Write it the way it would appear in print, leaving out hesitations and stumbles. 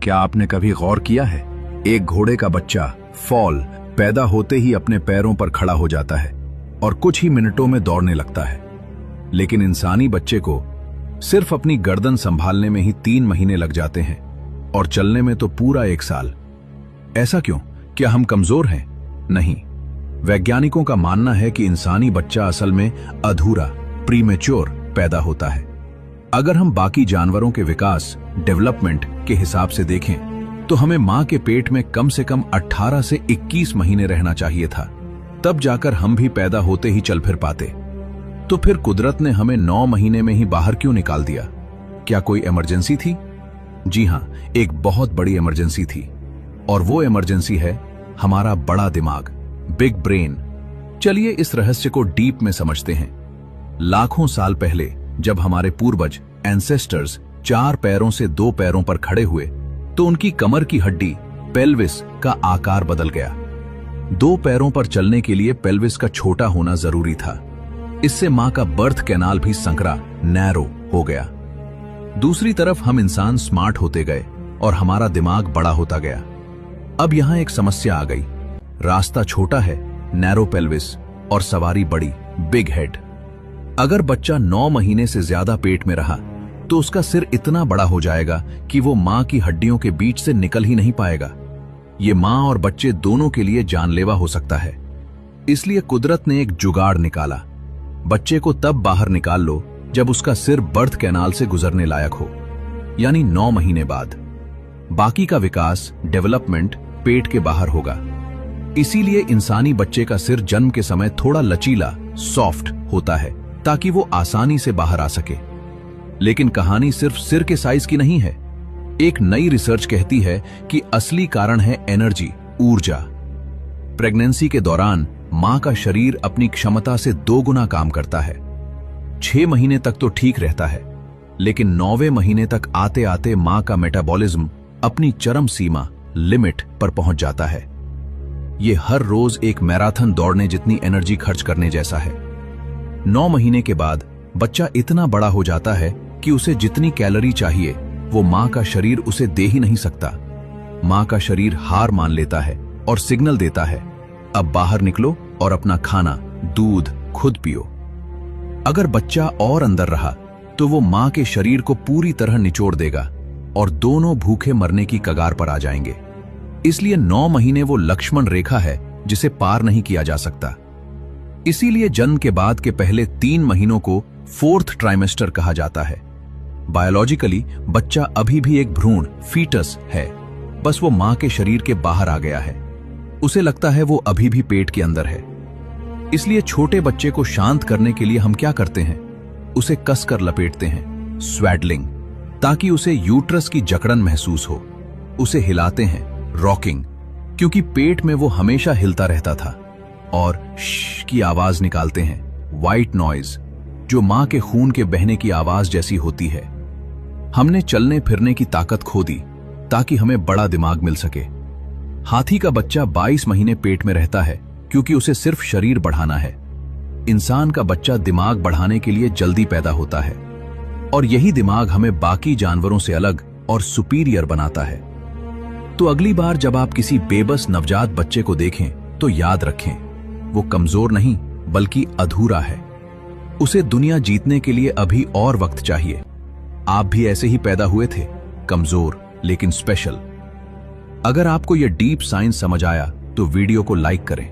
क्या आपने कभी गौर किया है, एक घोड़े का बच्चा फॉल पैदा होते ही अपने पैरों पर खड़ा हो जाता है और कुछ ही मिनटों में दौड़ने लगता है, लेकिन इंसानी बच्चे को सिर्फ अपनी गर्दन संभालने में ही 3 महीने लग जाते हैं और चलने में तो पूरा 1 साल। ऐसा क्यों? क्या हम कमजोर हैं? नहीं, वैज्ञानिकों का मानना है कि इंसानी बच्चा असल में अधूरा प्रीमेच्योर पैदा होता है। अगर हम बाकी जानवरों के विकास डेवलपमेंट के हिसाब से देखें तो हमें मां के पेट में कम से कम 18 से 21 महीने रहना चाहिए था, तब जाकर हम भी पैदा होते ही चल फिर पाते। तो फिर कुदरत ने हमें 9 महीने में ही बाहर क्यों निकाल दिया? क्या कोई इमरजेंसी थी? जी हां, एक बहुत बड़ी इमरजेंसी थी, और वो इमरजेंसी है हमारा बड़ा दिमाग, बिग ब्रेन। चलिए इस रहस्य को डीप में समझते हैं। लाखों साल पहले जब हमारे पूर्वज एंसेस्टर्स 4 पैरों से 2 पैरों पर खड़े हुए तो उनकी कमर की हड्डी पेल्विस का आकार बदल गया। 2 पैरों पर चलने के लिए पेल्विस का छोटा होना जरूरी था। इससे मां का बर्थ कैनाल भी संकरा नैरो हो गया। दूसरी तरफ हम इंसान स्मार्ट होते गए और हमारा दिमाग बड़ा होता गया। अब यहां एक समस्या आ गई। रास्ता छोटा है, नैरो पेल्विस, और सवारी बड़ी, बिग हेड। अगर बच्चा 9 महीने से ज्यादा पेट में रहा तो उसका सिर इतना बड़ा हो जाएगा कि वो मां की हड्डियों के बीच से निकल ही नहीं पाएगा। ये मां और बच्चे दोनों के लिए जानलेवा हो सकता है। इसलिए कुदरत ने एक जुगाड़ निकाला। बच्चे को तब बाहर निकाल लो जब उसका सिर बर्थ कैनाल से गुजरने लायक हो, यानी 9 महीने बाद। बाकी का विकास डेवलपमेंट पेट के बाहर होगा। इसीलिए इंसानी बच्चे का सिर जन्म के समय थोड़ा लचीला, सॉफ्ट होता है ताकि वो आसानी से बाहर आ सके। लेकिन कहानी सिर्फ सिर के साइज की नहीं है। एक नई रिसर्च कहती है कि असली कारण है एनर्जी, ऊर्जा। प्रेगनेंसी के दौरान मां का शरीर अपनी क्षमता से 2 गुना काम करता है। 6 महीने तक तो ठीक रहता है, लेकिन 9वें महीने तक आते आते मां का मेटाबॉलिज्म अपनी चरम सीमा, लिमिट पर पहुंच जाता है। ये हर रोज एक मैराथन दौड़ने जितनी एनर्जी खर्च करने जैसा है। 9 महीने के बाद बच्चा इतना बड़ा हो जाता है कि उसे जितनी कैलोरी चाहिए वो मां का शरीर उसे दे ही नहीं सकता। मां का शरीर हार मान लेता है और सिग्नल देता है, अब बाहर निकलो और अपना खाना, दूध खुद पियो। अगर बच्चा और अंदर रहा तो वो मां के शरीर को पूरी तरह निचोड़ देगा और दोनों भूखे मरने की कगार पर आ जाएंगे। इसलिए 9 महीने वो लक्ष्मण रेखा है जिसे पार नहीं किया जा सकता। इसीलिए जन्म के बाद के पहले 3 महीनों को 4th ट्राइमेस्टर कहा जाता है। बायोलॉजिकली बच्चा अभी भी एक भ्रूण, फीटस है, बस वो मां के शरीर के बाहर आ गया है। उसे लगता है वो अभी भी पेट के अंदर है। इसलिए छोटे बच्चे को शांत करने के लिए हम क्या करते हैं? उसे कसकर लपेटते हैं, स्वेडलिंग, ताकि उसे यूट्रस की जकड़न महसूस हो। उसे हिलाते हैं, रॉकिंग, क्योंकि पेट में वो हमेशा हिलता रहता था। और श की आवाज निकालते हैं, व्हाइट नॉइज, जो मां के खून के बहने की आवाज जैसी होती है। हमने चलने फिरने की ताकत खो दी ताकि हमें बड़ा दिमाग मिल सके। हाथी का बच्चा 22 महीने पेट में रहता है क्योंकि उसे सिर्फ शरीर बढ़ाना है। इंसान का बच्चा दिमाग बढ़ाने के लिए जल्दी पैदा होता है, और यही दिमाग हमें बाकी जानवरों से अलग और सुपीरियर बनाता है। तो अगली बार जब आप किसी बेबस नवजात बच्चे को देखें तो याद रखें, वो कमजोर नहीं बल्कि अधूरा है। उसे दुनिया जीतने के लिए अभी और वक्त चाहिए। आप भी ऐसे ही पैदा हुए थे, कमजोर लेकिन स्पेशल। अगर आपको यह डीप साइंस समझ आया तो वीडियो को लाइक करें।